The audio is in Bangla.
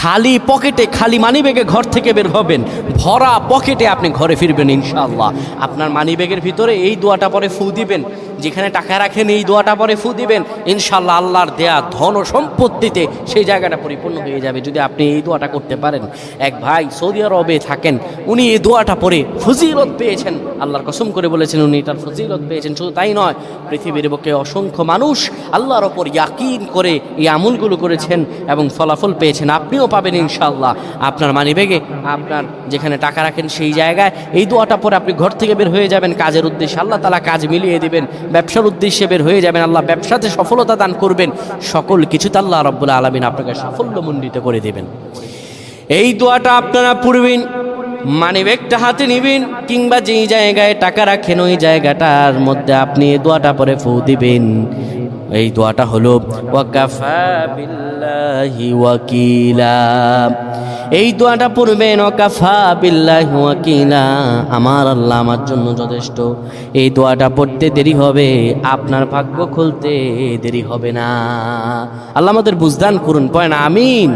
খালি পকেটে, খালি মানিব্যাগে ঘর থেকে বের হবেন, ভরা পকেটে আপনি ঘরে ফিরবেন ইনশাআল্লাহ। আপনার মানিব্যাগের ভিতরে এই দোয়াটা পরে ফু দিবেন, যেখানে টাকা রাখেন এই দোয়াটা পরে ফু দিবেন, ইনশাআল্লাহ আল্লাহর দেয়া ধন ও সম্পত্তিতে সেই জায়গাটা পরিপূর্ণ হয়ে যাবে যদি আপনি এই দোয়াটা করতে পারেন। এক ভাই সৌদি আরবে থাকেন, উনি এই দোয়াটা পরে ফজিলত পেয়েছেন, আল্লাহর কসম করে বলেছেন উনি এটার ফজিলত পেয়েছেন। শুধু তাই নয়, পৃথিবীর বুকে অসংখ্য মানুষ আল্লাহর ওপর ইয়াকিন করে এই আমলগুলো করেছেন এবং ফলাফল পেয়েছেন। আপনিও পাবেন ইনশাআল্লাহ। আপনার মানিব্যাগে, আপনার যেখানে টাকা রাখেন সেই জায়গায় এই দোয়াটা পরে আপনি ঘর থেকে বের হয়ে যাবেন কাজের উদ্দেশ্যে, আল্লাহ তাআলা কাজ মিলিয়ে দিবেন। ব্যবসার উদ্দেশ্যে বের হয়ে যাবেন, আল্লাহ ব্যবসাতে সফলতা দান করবেন। সকল কিছুতে আল্লাহ রাব্বুল আলামিন আপনাকে সাফল্যমণ্ডিত করে দেবেন। এই দোয়াটা আপনারা পড়বেন, মানিব্যাগটা হাতে নেবেন, কিংবা যেই জায়গায় টাকা রাখেন ওই জায়গাটার মধ্যে আপনি এই দোয়াটা পরে ফু দিবেন। এই দোয়াটা হলো ওয়াকাফা বিল্লাহি ওয়াকিলা। এই দোয়াটা পড়বেন, ওয়াকাফা বিল্লাহি ওয়াকিলা, আমার আল্লাহ আমার জন্য যথেষ্ট। এই দোয়াটা পড়তে দেরি হবে, আপনার ভাগ্য খুলতে দেরি হবে না। আল্লাহ আমাদের বুঝদান করুন, পড়েন আমিন।